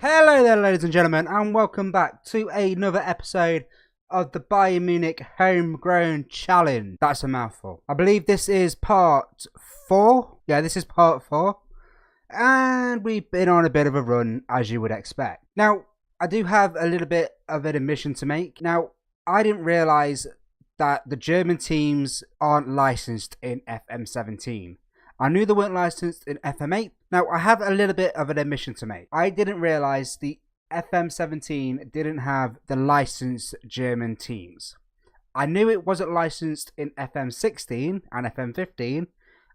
Hello there, ladies and gentlemen, and welcome back to another episode of the Bayern Munich Homegrown Challenge. That's a mouthful. I believe this is part 4. Yeah, this is part 4. And we've been on a bit of a run, as you would expect. Now, I do have a little bit of an admission to make. Now, I didn't realise that the German teams aren't licensed in FM17. I knew they weren't licensed in FM8. Now, I have a little bit of an admission to make. I didn't realise the FM17 didn't have the licensed German teams. I knew it wasn't licensed in FM16 and FM15.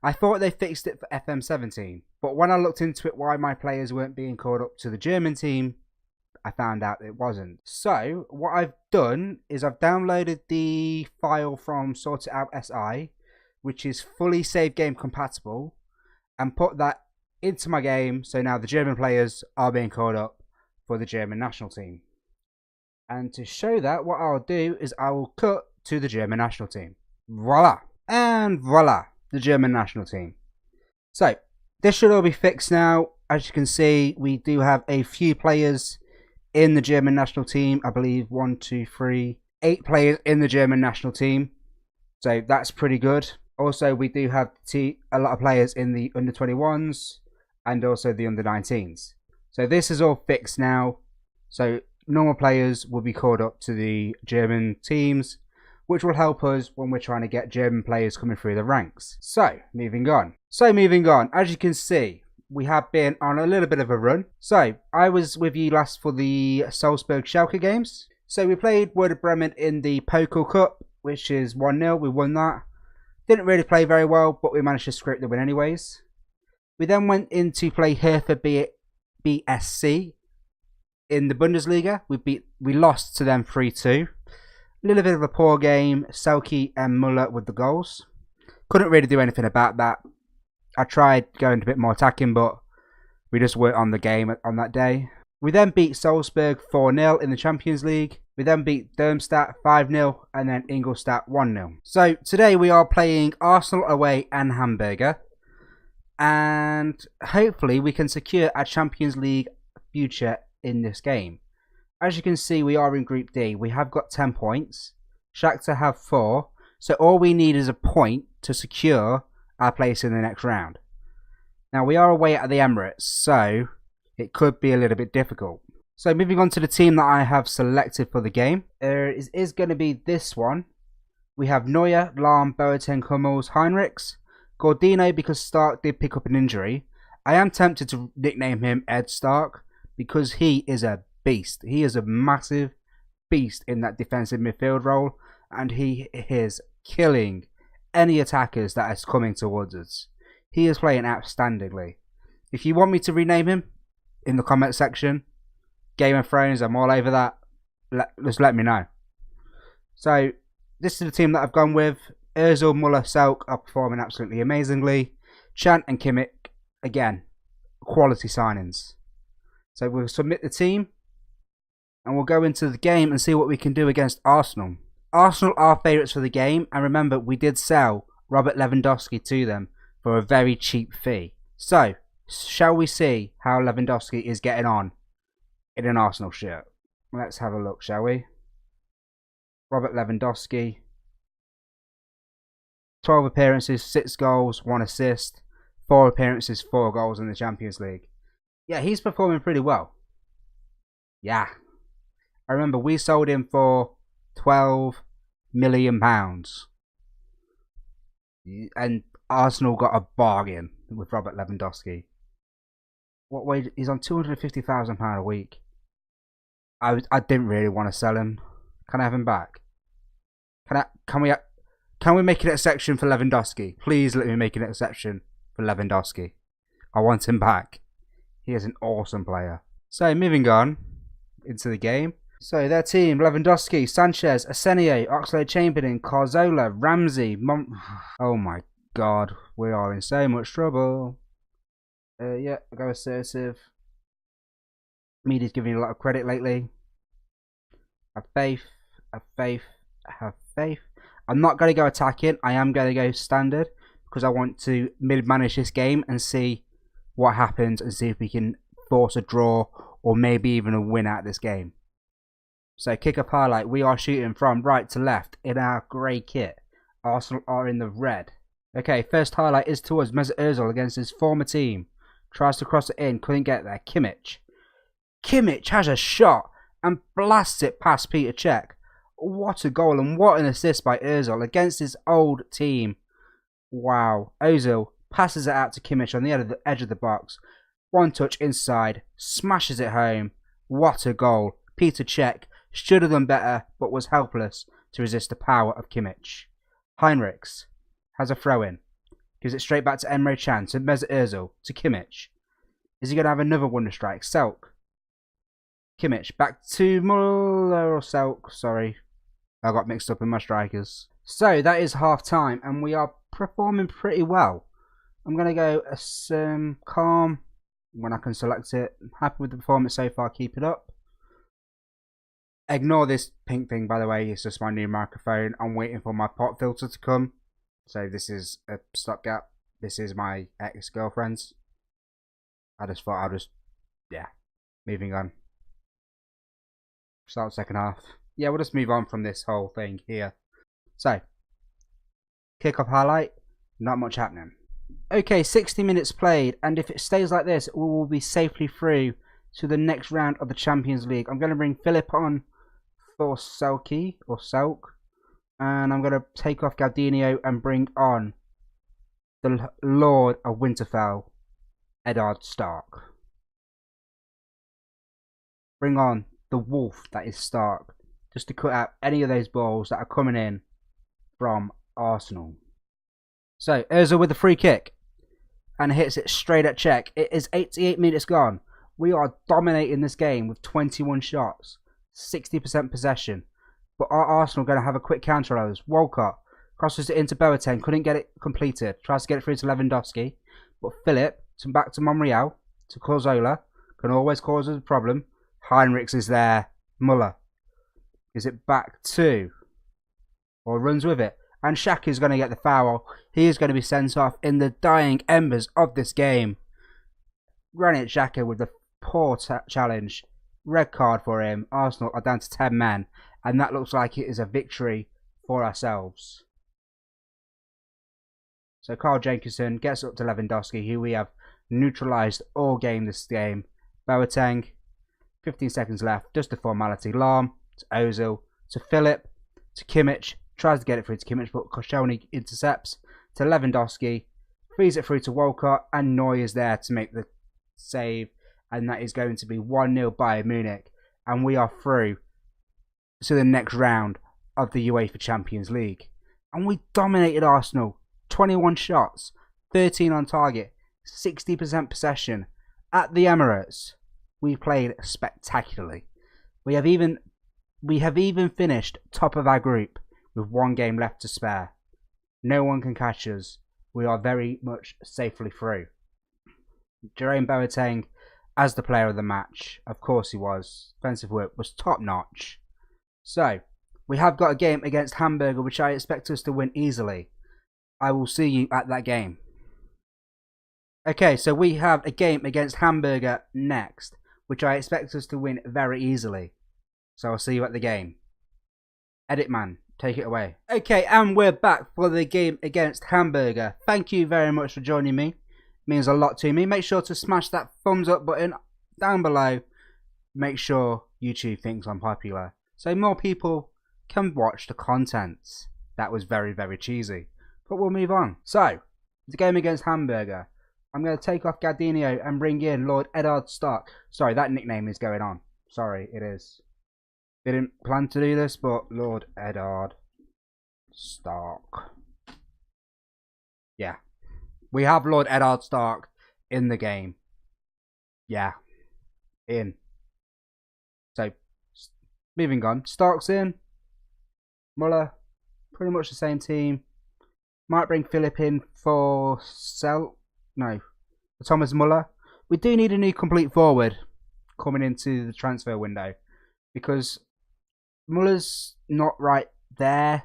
I thought they fixed it for FM17. But when I looked into it why my players weren't being called up to the German team, I found out it wasn't. So, what I've done is I've downloaded the file from Sort It Out SI, which is fully save game compatible, and put that into my game, so now the German players are being called up for the German national team. And to show that, what I'll do is I will cut to the German national team. Voila! And voila! The German national team. So, this should all be fixed now. As you can see, we do have a few players in the German national team. I believe 8 players in the German national team. So, that's pretty good. Also, we do have a lot of players in the under-21s and also the under-19s. So this is all fixed now. So normal players will be called up to the German teams, which will help us when we're trying to get German players coming through the ranks. So, moving on. As you can see, we have been on a little bit of a run. So, I was with you last for the Salzburg-Schalke games. So, we played Werder Bremen in the Pokal Cup, which is 1-0. We won that. Didn't really play very well, but we managed to scrape the win anyways. We then went in to play Hertha BSC in the Bundesliga. We lost to them 3-2. A little bit of a poor game. Selke and Muller with the goals. Couldn't really do anything about that. I tried going a bit more attacking, but we just weren't on the game on that day. We then beat Salzburg 4-0 in the Champions League. We then beat Darmstadt 5-0 and then Ingolstadt 1-0. So today we are playing Arsenal away and Hamburger. And hopefully we can secure our Champions League future in this game. As you can see, we are in Group D. We have got 10 points. Shakhtar have 4. So all we need is a point to secure our place in the next round. Now we are away at the Emirates, so it could be a little bit difficult. So moving on to the team that I have selected for the game. It is going to be this one. We have Neuer, Lahm, Boateng, Hummels, Heinrichs. Gordino, because Stark did pick up an injury. I am tempted to nickname him Ed Stark because he is a beast. He is a massive beast in that defensive midfield role, and he is killing any attackers that is coming towards us. He is playing outstandingly. If you want me to rename him, in the comment section, Game of Thrones, I'm all over that. Just let me know. So, this is the team that I've gone with. Ozil, Muller, Selk are performing absolutely amazingly. Chant and Kimmich, again, quality signings. So we'll submit the team and we'll go into the game and see what we can do against Arsenal. Arsenal are favourites for the game, and remember, we did sell Robert Lewandowski to them for a very cheap fee. So, shall we see how Lewandowski is getting on in an Arsenal shirt? Let's have a look, shall we? Robert Lewandowski. 12 appearances, 6 goals, 1 assist, 4 appearances, 4 goals in the Champions League. Yeah, he's performing pretty well. Yeah. I remember we sold him for £12 million. And Arsenal got a bargain with Robert Lewandowski. What wage? He's on £250,000 a week. I didn't really want to sell him. Can I have him back? Can we make an exception for Lewandowski? Please let me make an exception for Lewandowski. I want him back. He is an awesome player. So, moving on into the game. So, their team, Lewandowski, Sanchez, Asenio, Oxlade-Chamberlain, Cazorla, Ramsey, Oh my god, we are in so much trouble. Yeah, I'll go assertive. Media's giving you a lot of credit lately. Have faith, have faith, have faith. I'm not going to go attacking. I am going to go standard because I want to mid-manage this game and see what happens and see if we can force a draw or maybe even a win out of this game. So kick-off highlight, we are shooting from right to left in our grey kit. Arsenal are in the red. Okay, first highlight is towards Mesut Ozil against his former team. Tries to cross it in, couldn't get there. Kimmich has a shot and blasts it past Peter Cech. What a goal and what an assist by Ozil against his old team. Wow. Ozil passes it out to Kimmich on the edge of the box. One touch inside, smashes it home. What a goal. Peter Cech should have done better, but was helpless to resist the power of Kimmich. Heinrichs has a throw-in. Gives it straight back to Emre Can, to Mesut Ozil, to Kimmich. Is he going to have another wonder strike? Selk. Kimmich, back to Muller or Selk, sorry. I got mixed up in my strikers. So, that is half-time, and we are performing pretty well. I'm going to go calm when I can select it. I'm happy with the performance so far, keep it up. Ignore this pink thing, by the way, it's just my new microphone. I'm waiting for my pop filter to come. So this is a stopgap. This is my ex-girlfriend's. I just thought yeah, moving on. Start second half. Yeah, we'll just move on from this whole thing here. So, kick-off highlight, not much happening. Okay, 60 minutes played, and if it stays like this, we will be safely through to the next round of the Champions League. I'm going to bring Philip on for Selk, and I'm going to take off Galdino and bring on the Lord of Winterfell, Eddard Stark. Bring on the wolf that is Stark, just to cut out any of those balls that are coming in from Arsenal. So, Ozil with the free kick, and hits it straight at Cech. It is 88 minutes gone. We are dominating this game with 21 shots, 60% possession. But are Arsenal going to have a quick counter on us? Walcott crosses it into Boateng, couldn't get it completed. Tries to get it through to Lewandowski. But Philip, back to Monreal, to Cazorla, can always cause us a problem. Heinrichs is there. Muller. Is it back to? Or runs with it. And Shaq is going to get the foul. He is going to be sent off in the dying embers of this game. Granit Xhaka with the poor challenge. Red card for him. Arsenal are down to 10 men. And that looks like it is a victory for ourselves. So Carl Jenkinson gets up to Lewandowski, who we have neutralised all game this game. Boateng, 15 seconds left. Just a formality. Lahm to Ozil to Philip to Kimmich. Tries to get it through to Kimmich, but Koscielny intercepts to Lewandowski. Feeds it through to Walcott, and Neuer is there to make the save. And that is going to be 1-0 Bayern Munich. And we are through to the next round of the UEFA Champions League. And we dominated Arsenal. 21 shots, 13 on target, 60% possession. At the Emirates, we played spectacularly. We have even finished top of our group with one game left to spare. No one can catch us. We are very much safely through. Jerome Boateng as the player of the match. Of course he was. Defensive work was top notch. So, we have got a game against Hamburger, which I expect us to win easily. I will see you at that game. Okay, so we have a game against Hamburger next, which I expect us to win very easily. So I'll see you at the game. Edit man, take it away. Okay, and we're back for the game against Hamburger. Thank you very much for joining me. It means a lot to me. Make sure to smash that thumbs up button down below. Make sure YouTube thinks I'm popular, so more people can watch the content. That was very, very cheesy. But we'll move on. So, the game against Hamburger. I'm going to take off Galdino and bring in Lord Eddard Stark. Sorry, that nickname is going on. Sorry, it is. Didn't plan to do this, but Lord Eddard Stark. Yeah. We have Lord Eddard Stark in the game. Yeah. In. So, moving on. Stark's in. Muller. Pretty much the same team. Might bring Philip in for for Thomas Muller. We do need a new complete forward coming into the transfer window, because Muller's not right there.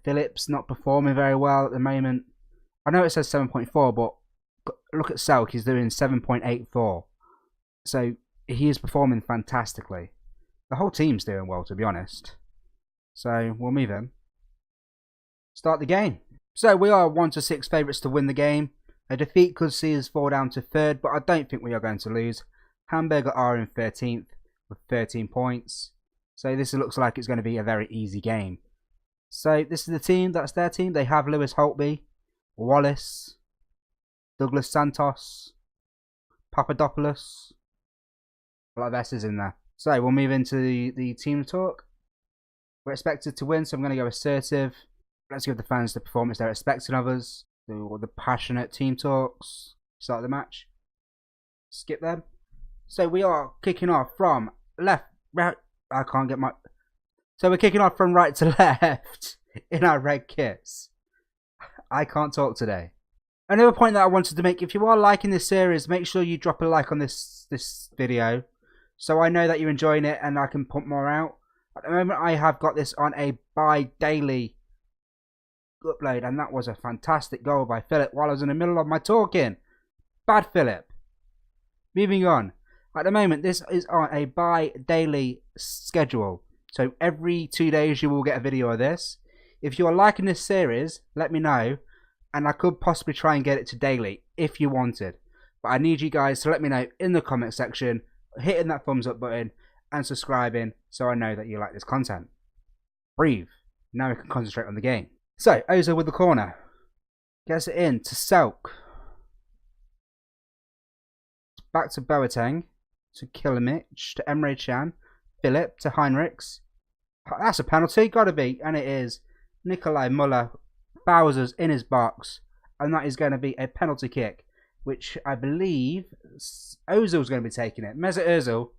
Philip's not performing very well at the moment. I know it says 7.4, but look at Selk, he's doing 7.84. So he is performing fantastically. The whole team's doing well, to be honest. So we'll move him. Start the game. So we are 1-6 favourites to win the game. A defeat could see us fall down to 3rd, but I don't think we are going to lose. Hamburger are in 13th with 13 points. So this looks like it's going to be a very easy game. So this is the team, that's their team. They have Lewis Holtby, Wallace, Douglas Santos, Papadopoulos. A lot of S's in there. So we'll move into the team talk. We're expected to win, so I'm going to go assertive. Let's give the fans the performance they're expecting of us. Do all the passionate team talks. Start the match. Skip them. So we are kicking off from left, right. I can't get my... So we're kicking off from right to left in our red kits. I can't talk today. Another point that I wanted to make, if you are liking this series, make sure you drop a like on this video, so I know that you're enjoying it and I can put more out. At the moment I have got this on a bi-daily upload, and that was a fantastic goal by Philip while I was in the middle of my talking. Bad Philip. Moving on. At the moment this is on a bi-daily schedule, so every 2 days you will get a video of this. If you are liking this series, let me know, and I could possibly try and get it to daily if you wanted. But I need you guys to let me know in the comment section, hitting that thumbs up button and subscribing, so I know that you like this content. Breathe. Now we can concentrate on the game. So, Ozil with the corner. Gets it in to Selk. Back to Boateng. To Kilimich. To Emre Can. Philip to Heinrichs. That's a penalty. Gotta be. And it is. Nikolai Muller Bowser's in his box. And that is going to be a penalty kick, which I believe Ozil's going to be taking it. Mesut Ozil.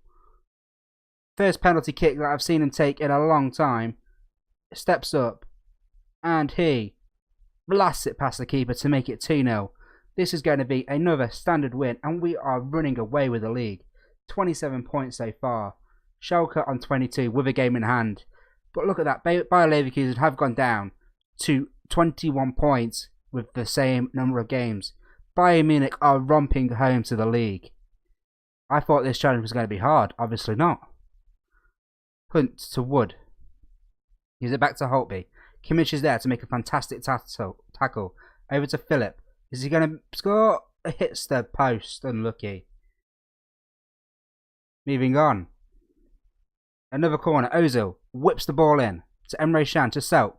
First penalty kick that I've seen him take in a long time. Steps up. And he blasts it past the keeper to make it 2-0. This is going to be another standard win, and we are running away with the league. 27 points so far. Schalke on 22 with a game in hand. But look at that. Bayer Leverkusen have gone down to 21 points with the same number of games. Bayern Munich are romping home to the league. I thought this challenge was going to be hard. Obviously not. Hunt to Wood. Gives it back to Holtby. Kimmich is there to make a fantastic tackle. Over to Philip. Is he going to score? It hits the post. Unlucky. Moving on. Another corner. Ozil whips the ball in. To Emre Can. To Selk.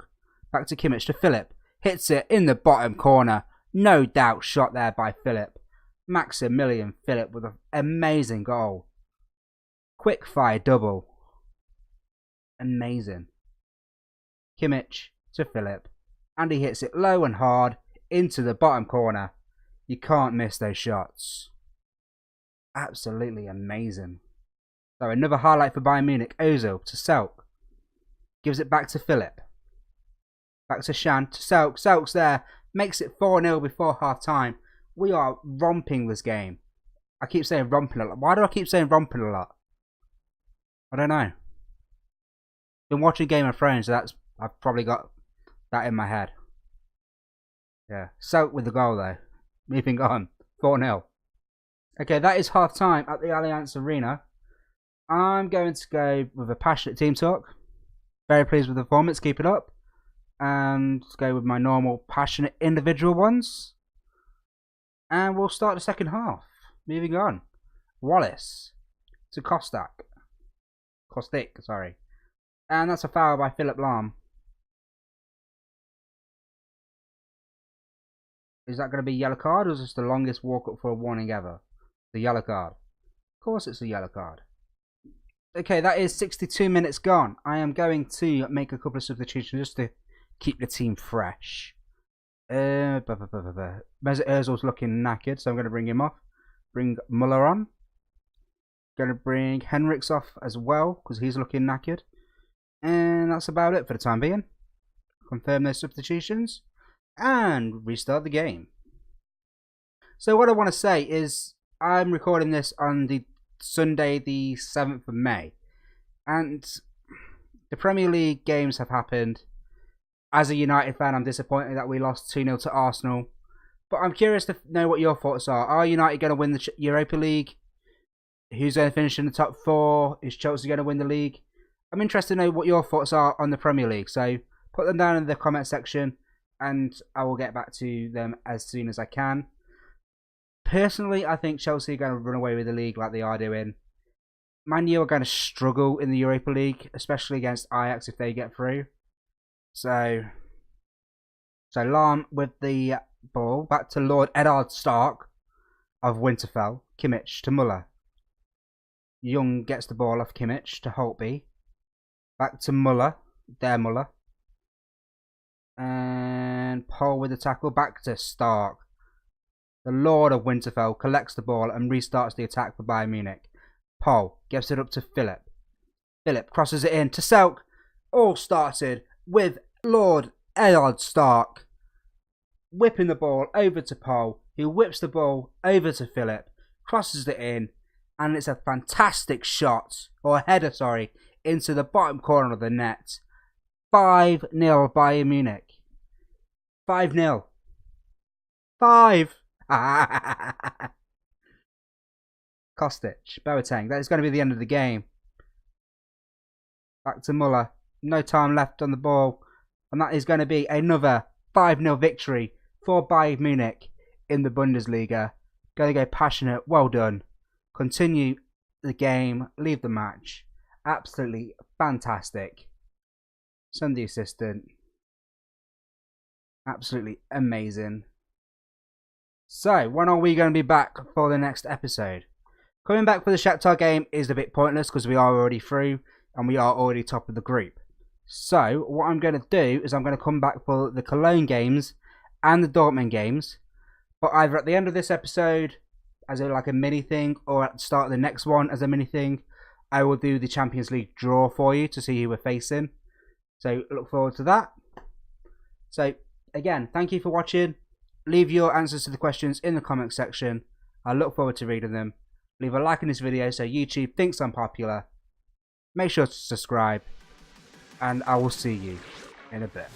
Back to Kimmich. To Philip. Hits it in the bottom corner. No doubt shot there by Philip. Maximilian Philip with an amazing goal. Quick fire double. Amazing. Kimmich to Philip, and he hits it low and hard into the bottom corner. You can't miss those shots. Absolutely amazing. So another highlight for Bayern Munich. Ozil to Selk. Gives it back to Philip. Back to Can to Selk. Selk's there. Makes it 4-0 before half time. We are romping this game. I keep saying romping a lot. Why do I keep saying romping a lot? I don't know. Been watching Game of Thrones, so I've probably got that in my head. Yeah. Selk with the goal though. Moving on. 4-0. Okay, that is half time at the Allianz Arena. I'm going to go with a passionate team talk. Very pleased with the performance. Keep it up. And go with my normal passionate individual ones. And we'll start the second half. Moving on. Wallace to Kostic, sorry. And that's a foul by Philip Lahm. Is that going to be a yellow card, or is this the longest walk-up for a warning ever? The yellow card. Of course it's a yellow card. Okay, that is 62 minutes gone. I am going to make a couple of substitutions just to keep the team fresh. Mesut Ozil's looking knackered, so I'm going to bring him off. Bring Muller on. Going to bring Henrichs off as well, because he's looking knackered. And that's about it for the time being. Confirm those substitutions. And restart the game. So what I want to say is, I'm recording this on the Sunday the 7th of May. And the Premier League games have happened. As a United fan, I'm disappointed that we lost 2-0 to Arsenal. But I'm curious to know what your thoughts are. Are United going to win the Europa League? Who's going to finish in the top 4? Is Chelsea going to win the league? I'm interested to know what your thoughts are on the Premier League. So put them down in the comment section and I will get back to them as soon as I can. Personally, I think Chelsea are going to run away with the league like they are doing. Man U are going to struggle in the Europa League, especially against Ajax if they get through. So Lahm with the ball. Back to Lord Eddard Stark of Winterfell. Kimmich to Muller. Young gets the ball off Kimmich to Holtby. Back to Muller. There, Muller. And Paul with the tackle. Back to Stark. The Lord of Winterfell collects the ball and restarts the attack for Bayern Munich. Paul gives it up to Philip. Philip crosses it in to Selk. All started with Lord Eddard Stark whipping the ball over to Paul, who whips the ball over to Philip, crosses it in, and it's a fantastic shot, or header, sorry, into the bottom corner of the net. 5-0 Bayern Munich. 5-0. 5. Kostic, Boateng. That is going to be the end of the game. Back to Muller. No time left on the ball. And that is going to be another 5-0 victory for Bayern Munich in the Bundesliga. Going to go passionate. Well done. Continue the game. Leave the match. Absolutely fantastic. Send the assistant. Absolutely amazing. So, when are we going to be back for the next episode? Coming back for the Shakhtar game is a bit pointless because we are already through and we are already top of the group. So, what I'm going to do is I'm going to come back for the Cologne games and the Dortmund games. But either at the end of this episode as like a mini thing, or at the start of the next one as a mini thing, I will do the Champions League draw for you to see who we're facing. So, look forward to that. So, again, thank you for watching. Leave your answers to the questions in the comment section. I look forward to reading them. Leave a like on this video so YouTube thinks I'm popular. Make sure to subscribe. And I will see you in a bit.